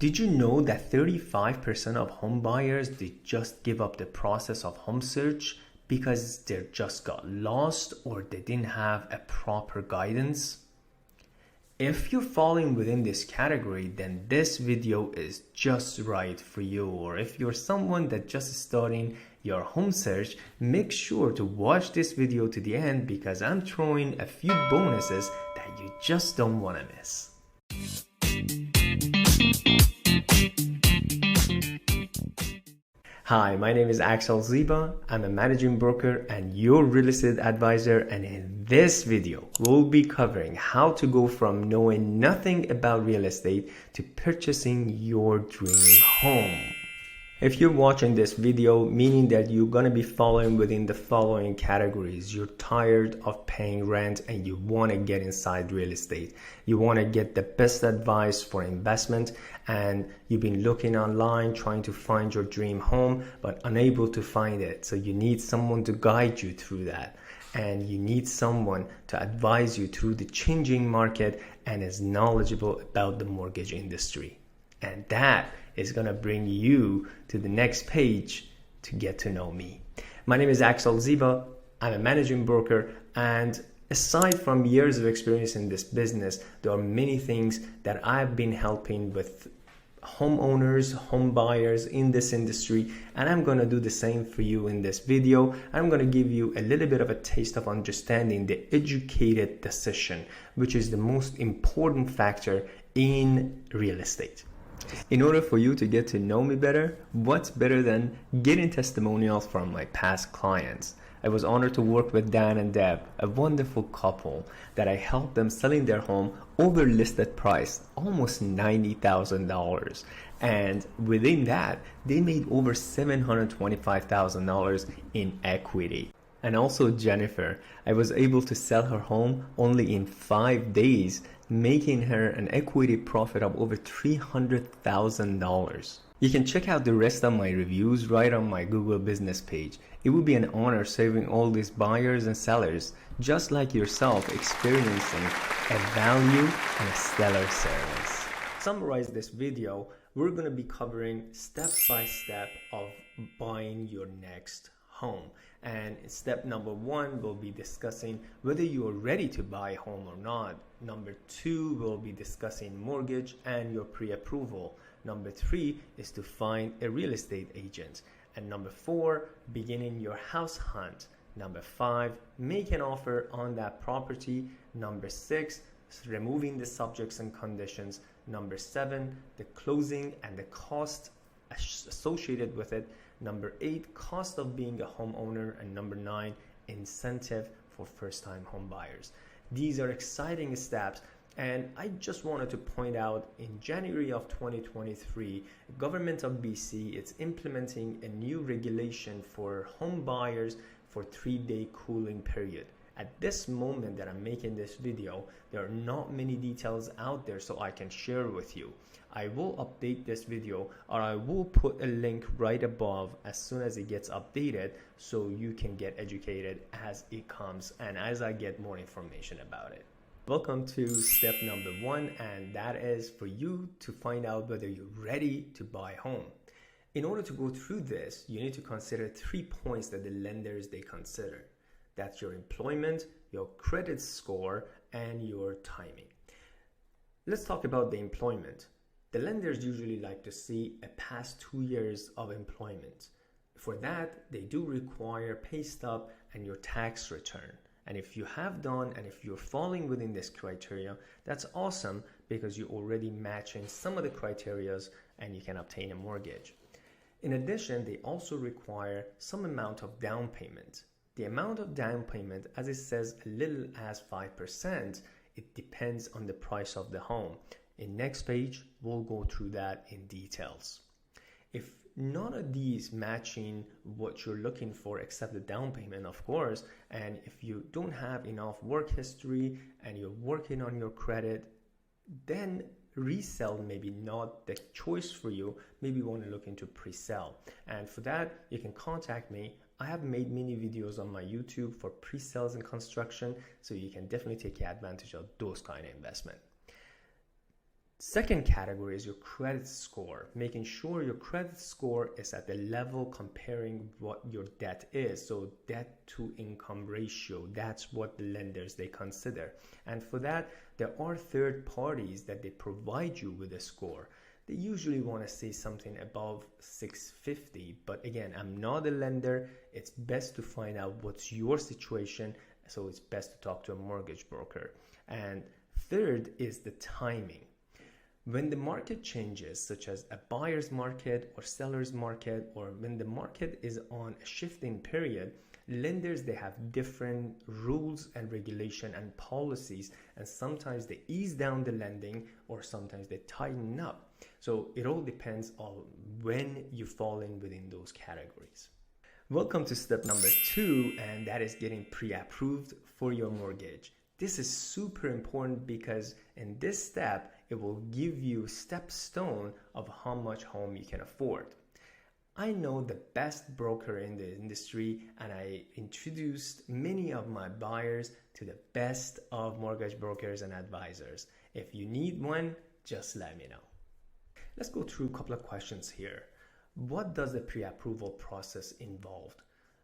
Did you know that 35% of home buyers, they just give up the process of home search because they just got lost or they didn't have a proper guidance? If you're falling within this category, then this video is just right for you. Or if you're someone that just starting your home search, make sure to watch this video to the end because I'm throwing a few bonuses that you just don't want to miss. Hi, my name is Axel Ziba. I'm a managing broker and your real estate advisor, and in this video, we'll be covering how to go from knowing nothing about real estate to purchasing your dream home. If you're watching this video, meaning that you're going to be falling within the following categories. You're tired of paying rent and you want to get inside real estate. You want to get the best advice for investment, and you've been looking online trying to find your dream home but unable to find it. So you need someone to guide you through that. And you need someone to advise you through the changing market and is knowledgeable about the mortgage industry. And that is going to bring you to the next page to get to know me. My name is Axel Ziba. I'm a managing broker, and aside from years of experience in this business, there are many things that I've been helping with homeowners, home buyers in this industry, and I'm going to do the same for you in this video. I'm going to give you a little bit of a taste of understanding the educated decision, which is the most important factor in real estate. In order for you to get to know me better, what's better than getting testimonials from my past clients? I was honored to work with Dan and Deb, a wonderful couple that I helped them selling their home over listed price, almost $90,000. And within that, they made over $725,000 in equity. And also Jennifer, I was able to sell her home only in 5 days, making her an equity profit of over $300,000. You can check out the rest of my reviews right on my Google business page. It would be an honor serving all these buyers and sellers just like yourself, experiencing a value and a stellar service. To summarize this video, we're going to be covering step by step of buying your next home. And step number 1, we'll be discussing whether you are ready to buy a home or not. Number 2, we'll be discussing mortgage and your pre-approval. Number 3 is to find a real estate agent. And number 4, beginning your house hunt. Number 5, make an offer on that property. Number 6, removing the subjects and conditions. Number 7, the closing and the cost associated with it. Number 8, cost of being a homeowner. And number 9, incentive for first-time home buyers. These are exciting steps, and I just wanted to point out in January of 2023, the government of BC is implementing a new regulation for home buyers for 3-day cooling period. At this moment that I'm making this video, there are not many details out there so I can share with you. I will update this video, or I will put a link right above as soon as it gets updated so you can get educated as it comes and as I get more information about it. Welcome to step number 1, and that is for you to find out whether you're ready to buy a home. In order to go through this, you need to consider 3 points that the lenders they consider. That's your employment, your credit score, and your timing. Let's talk about the employment. The lenders usually like to see a past 2 years of employment. For that, they do require pay stub and your tax return. And if you have done, and if you're falling within this criteria, that's awesome because you're already matching some of the criterias and you can obtain a mortgage. In addition, they also require some amount of down payment. The amount of down payment, as it says, a little as 5%, it depends on the price of the home. In next page, we'll go through that in details. If none of these matching what you're looking for except the down payment, of course, and if you don't have enough work history and you're working on your credit, then resell maybe not the choice for you. Maybe you want to look into pre-sell. And for that, you can contact me. I have made many videos on my YouTube for pre-sales and construction, so you can definitely take advantage of those kind of investment. Second category is your credit score, making sure your credit score is at the level comparing what your debt is. So debt to income ratio, that's what the lenders they consider. And for that, there are third parties that they provide you with a score. They usually want to see something above 650, but again, I'm not a lender. It's best to find out what's your situation, so it's best to talk to a mortgage broker. And third is the timing. When the market changes, such as a buyer's market or seller's market, or when the market is on a shifting period, lenders, they have different rules and regulation and policies, and sometimes they ease down the lending or sometimes they tighten up. So it all depends on when you fall in within those categories. Welcome to step number 2, and that is getting pre-approved for your mortgage. This is super important because in this step, it will give you a stepstone of how much home you can afford. I know the best broker in the industry, and I introduced many of my buyers to the best of mortgage brokers and advisors. If you need one, just let me know. Let's go through a couple of questions here. What does the pre-approval process involve?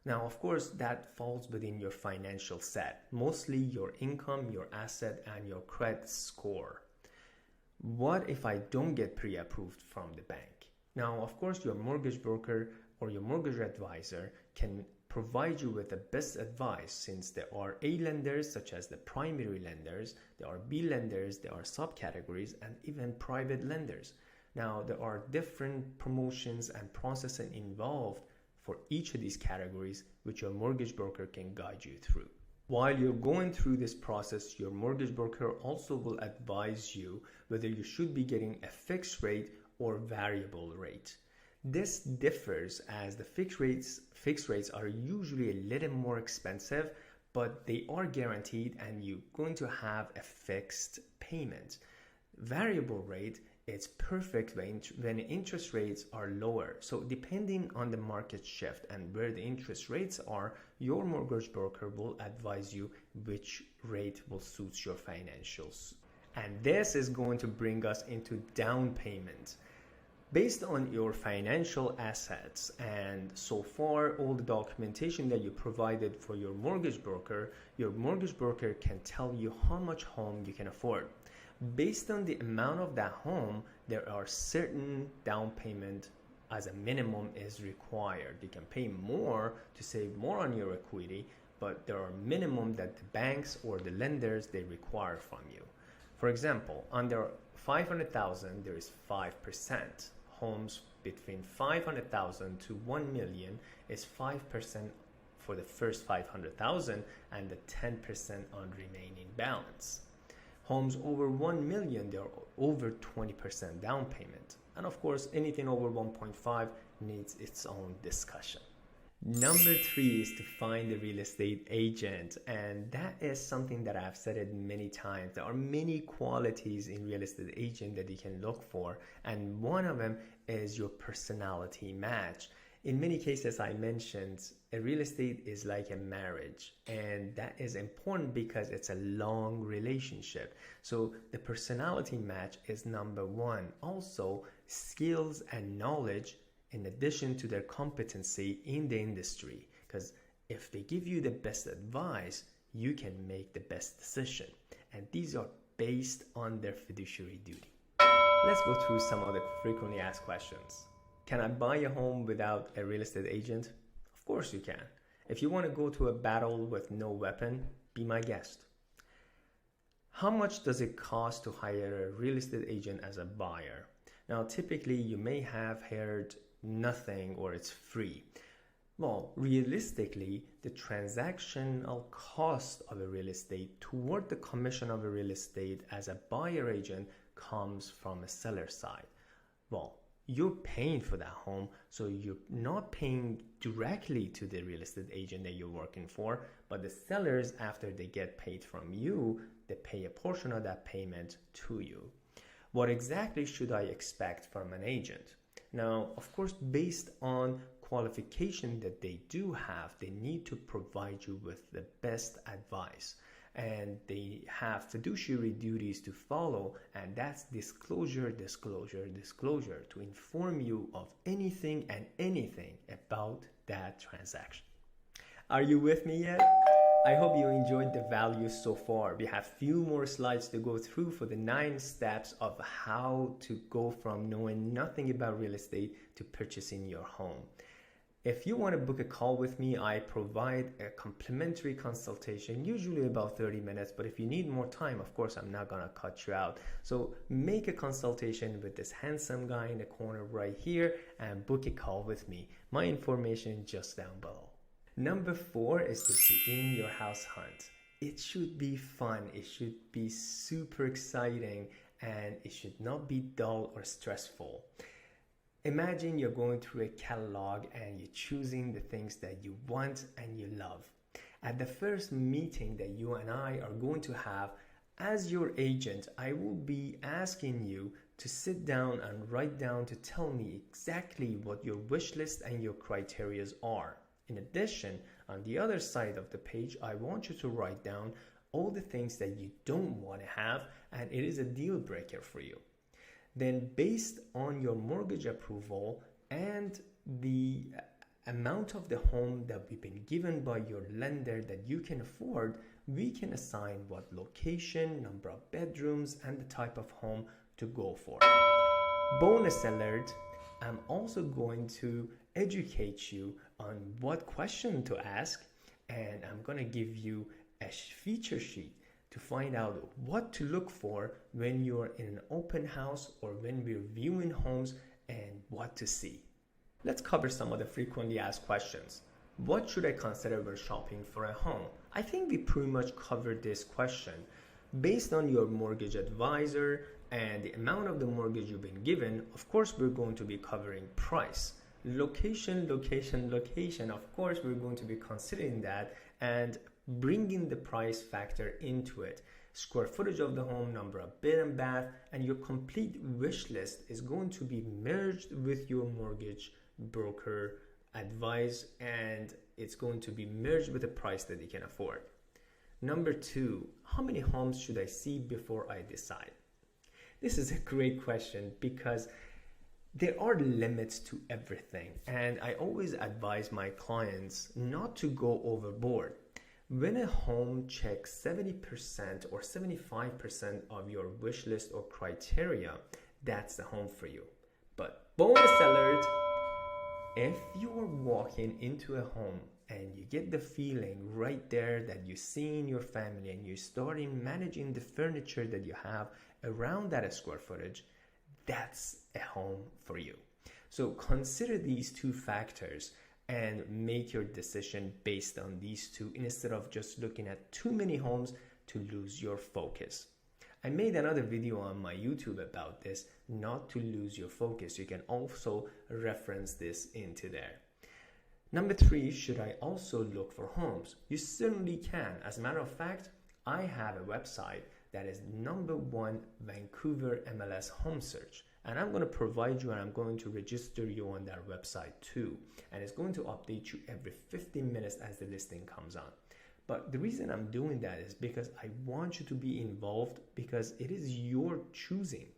Now, of course, that falls within your financial set, mostly your income, your asset, and your credit score. What if I don't get pre-approved from the bank? Now, of course, your mortgage broker or your mortgage advisor can provide you with the best advice, since there are A lenders, such as the primary lenders, there are B lenders, there are subcategories, and even private lenders. Now, there are different promotions and processing involved for each of these categories, which your mortgage broker can guide you through. While you're going through this process, your mortgage broker also will advise you whether you should be getting a fixed rate or variable rate. This differs as the fixed rates are usually a little more expensive, but they are guaranteed and you're going to have a fixed payment. Variable rate, it's perfect when interest rates are lower. So depending on the market shift and where the interest rates are, your mortgage broker will advise you which rate will suit your financials. And this is going to bring us into down payment. Based on your financial assets and so far all the documentation that you provided for your mortgage broker can tell you how much home you can afford. Based on the amount of that home, there are certain down payment as a minimum is required. You can pay more to save more on your equity, but there are minimum that the banks or the lenders they require from you. For example, under 500,000 there is 5%. Homes between 500,000 to 1 million is 5% for the first 500,000 and the 10% on remaining balance. Homes over 1 million, they're over 20% down payment. And of course, anything over 1.5 needs its own discussion. Number 3 is to find a real estate agent. And that is something that I've said it many times. There are many qualities in real estate agent that you can look for. And one of them is your personality match. In many cases, I mentioned a real estate is like a marriage, and that is important because it's a long relationship. So the personality match is number 1. Also, skills and knowledge in addition to their competency in the industry, because if they give you the best advice, you can make the best decision. And these are based on their fiduciary duty. Let's go through some of the frequently asked questions. Can I buy a home without a real estate agent? Of course you can. If you want to go to a battle with no weapon, be my guest. How much does it cost to hire a real estate agent as a buyer? Now, typically you may have heard nothing or it's free. Well, realistically, the transactional cost of a real estate toward the commission of a real estate as a buyer agent comes from a seller side. Well, you're paying for that home, so you're not paying directly to the real estate agent that you're working for, but the sellers, after they get paid from you, they pay a portion of that payment to you. What exactly should I expect from an agent? Now, of course, based on qualification that they do have, they need to provide you with the best advice. and they have fiduciary duties to follow, and that's disclosure, disclosure, disclosure, to inform you of anything and anything about that transaction. Are you with me yet? I hope you enjoyed the value so far. We have few more slides to go through for the 9 steps of how to go from knowing nothing about real estate to purchasing your home. If you want to book a call with me, I provide a complimentary consultation, usually about 30 minutes, but if you need more time, of course, I'm not going to cut you out. So make a consultation with this handsome guy in the corner right here and book a call with me. My information just down below. Number 4 is to begin your house hunt. It should be fun, it should be super exciting, and it should not be dull or stressful. Imagine you're going through a catalog and you're choosing the things that you want and you love. At the first meeting that you and I are going to have, as your agent, I will be asking you to sit down and write down to tell me exactly what your wish list and your criteria are. In addition, on the other side of the page, I want you to write down all the things that you don't want to have and it is a deal breaker for you. Then based on your mortgage approval and the amount of the home that we've been given by your lender that you can afford, we can assign what location, number of bedrooms, and the type of home to go for. Bonus alert, I'm also going to educate you on what question to ask, and I'm going to give you a feature sheet to find out what to look for when you're in an open house or when we're viewing homes and what to see. Let's cover some of the frequently asked questions. What should I consider when shopping for a home? I think we pretty much covered this question. Based on your mortgage advisor and the amount of the mortgage you've been given, of course, we're going to be covering price. Location, location, location. Of course, we're going to be considering that and bringing the price factor into it. Square footage of the home, number of bed and bath, and your complete wish list is going to be merged with your mortgage broker advice, and it's going to be merged with a price that you can afford. Number 2, how many homes should I see before I decide? This is a great question because there are limits to everything, and I always advise my clients not to go overboard. When a home checks 70% or 75% of your wish list or criteria, that's the home for you. But bonus alert, if you're walking into a home and you get the feeling right there that you see in your family and you're starting managing the furniture that you have around that square footage, that's a home for you. So consider these 2 factors and make your decision based on these 2 instead of just looking at too many homes to lose your focus. I made another video on my YouTube about this, not to lose your focus. You can also reference this into there. Number 3, should I also look for homes? You certainly can. As a matter of fact, I have a website that is #1 Vancouver MLS home search, and I'm going to provide you and I'm going to register you on that website too, and it's going to update you every 15 minutes as the listing comes on. But the reason I'm doing that is because I want you to be involved, because it is your choosing,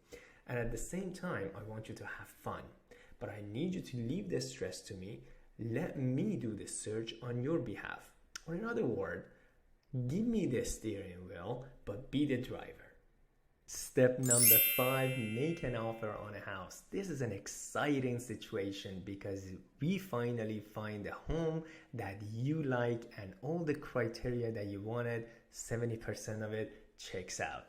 and at the same time I want you to have fun. But I need you to leave the stress to me. Let me do the search on your behalf, or in other words, give me the steering wheel, but be the driver. Step number 5, make an offer on a house. This is an exciting situation because we finally find a home that you like and all the criteria that you wanted, 70% of it checks out.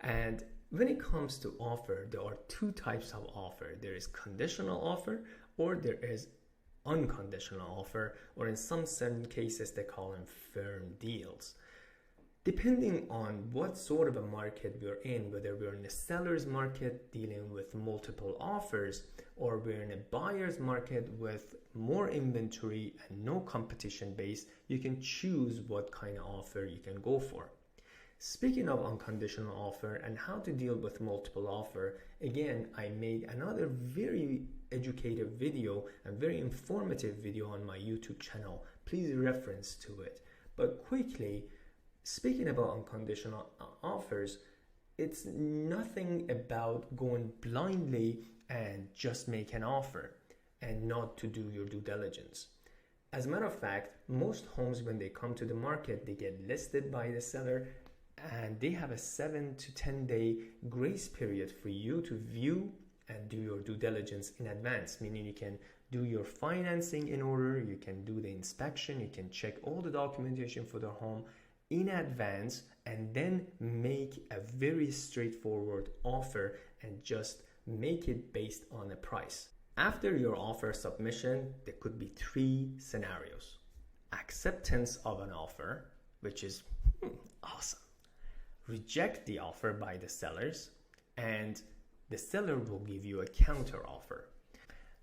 And when it comes to offer, there are 2 types of offer. There is conditional offer or there is unconditional offer, or in some certain cases they call them firm deals. Depending on what sort of a market we're in, whether we're in a seller's market dealing with multiple offers, or we're in a buyer's market with more inventory and no competition base, you can choose what kind of offer you can go for. Speaking of unconditional offer and how to deal with multiple offer, again, I made another very educative video and very informative video on my YouTube channel. Please reference to it. But quickly, Speaking about unconditional offers, it's nothing about going blindly and just make an offer and not to do your due diligence. As a matter of fact, most homes, when they come to the market, they get listed by the seller and they have a 7 to 10 day grace period for you to view and do your due diligence in advance, meaning you can do your financing in order, you can do the inspection, you can check all the documentation for the home in advance, and then make a very straightforward offer and just make it based on a price. After your offer submission, there could be 3 scenarios. Acceptance of an offer, which is awesome. Reject the offer by the sellers, and the seller will give you a counter offer.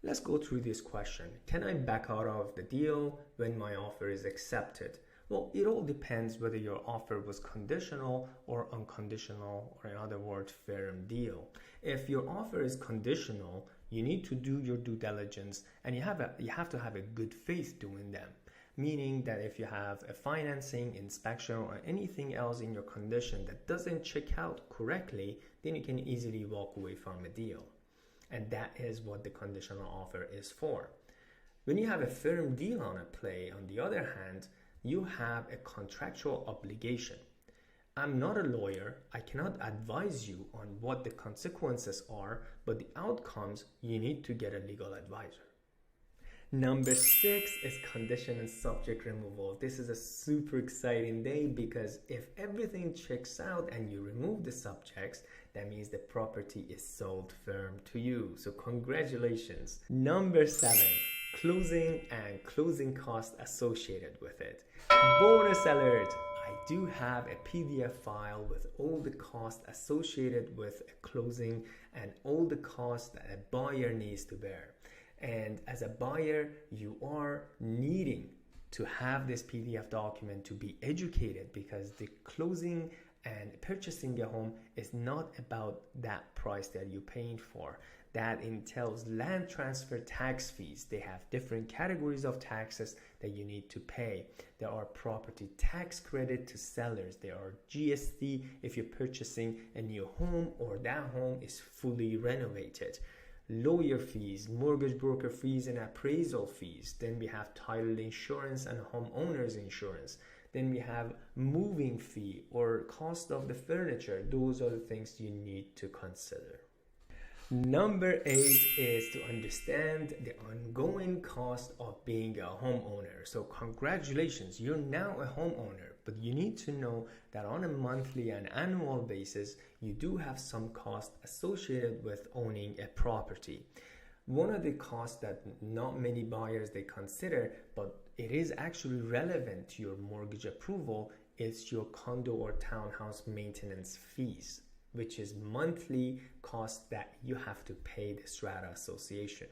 Let's go through this question. Can I back out of the deal when my offer is accepted? Well, it all depends whether your offer was conditional or unconditional, or in other words, firm deal. If your offer is conditional, you need to do your due diligence, and you have to have a good faith doing them. Meaning that if you have a financing, inspection, or anything else in your condition that doesn't check out correctly, then you can easily walk away from a deal. And that is what the conditional offer is for. When you have a firm deal on a play, on the other hand, you have a contractual obligation. I'm not a lawyer. I cannot advise you on what the consequences are, but the outcomes, you need to get a legal advisor. Number 6 is condition and subject removal. This is a super exciting day because if everything checks out and you remove the subjects, that means the property is sold firm to you. So congratulations. Number 7, closing and closing costs associated with it. Bonus alert! I do have a PDF file with all the costs associated with a closing and all the costs that a buyer needs to bear. And as a buyer, you are needing to have this PDF document to be educated, because the closing and purchasing a home is not about that price that you're paying for. That entails land transfer tax fees. They have different categories of taxes that you need to pay. There are property tax credit to sellers. There are GST if you're purchasing a new home or that home is fully renovated. Lawyer fees, mortgage broker fees, and appraisal fees. Then we have title insurance and homeowners insurance. Then we have moving fee or cost of the furniture. Those are the things you need to consider. Number 8 is to understand the ongoing cost of being a homeowner. So congratulations, you're now a homeowner, but you need to know that on a monthly and annual basis, you do have some cost associated with owning a property. One of the costs that not many buyers they consider, but it is actually relevant to your mortgage approval, is your condo or townhouse maintenance fees, which is monthly cost that you have to pay the strata association.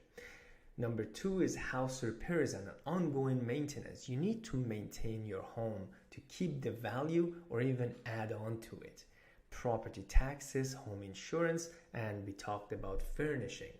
Number 2 is house repairs and ongoing maintenance. You need to maintain your home to keep the value or even add on to it. Property taxes, home insurance, and we talked about furnishing.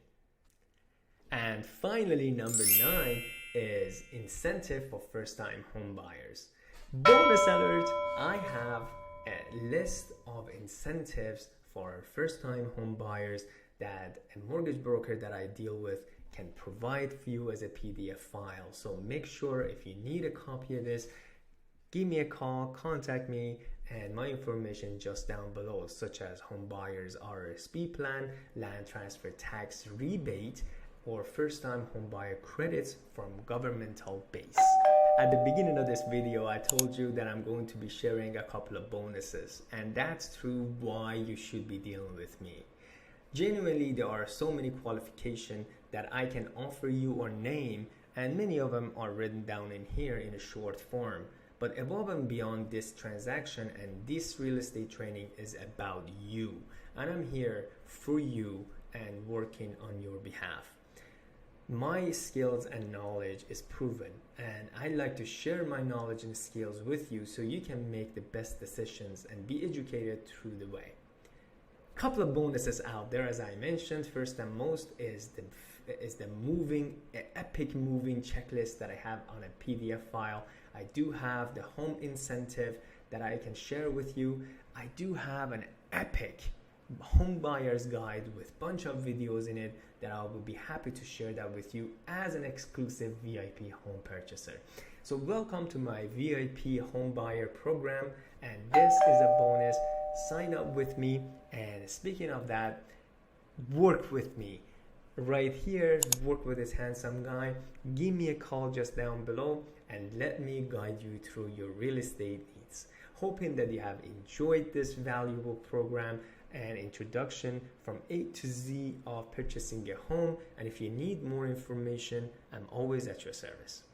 And finally, number 9 is incentive for first-time home buyers. Bonus alert! I have a list of incentives for first-time home buyers that a mortgage broker that I deal with can provide for you as a PDF file. So make sure if you need a copy of this, give me a call, contact me, and my information just down below, such as home buyers RSP plan, land transfer tax rebate, or first-time home buyer credits from governmental base. At the beginning of this video, I told you that I'm going to be sharing a couple of bonuses, and that's true why you should be dealing with me. Genuinely, there are so many qualifications that I can offer you or name, and many of them are written down in here in a short form. But above and beyond this transaction and this real estate training is about you, and I'm here for you and working on your behalf. My skills and knowledge is proven, and I like to share my knowledge and skills with you so you can make the best decisions and be educated through the way. Couple of bonuses out there, as I mentioned. First and most is the epic moving checklist that I have on a PDF file. I do have the home incentive that I can share with you. I do have an epic home buyer's guide with bunch of videos in it that I will be happy to share that with you as an exclusive VIP home purchaser. So welcome to my VIP home buyer program, and this is a bonus. Sign up with me, and speaking of that, work with me right here, work with this handsome guy. Give me a call just down below and let me guide you through your real estate needs. Hoping that you have enjoyed this valuable program and introduction from A to Z of purchasing a home. And if you need more information, I'm always at your service.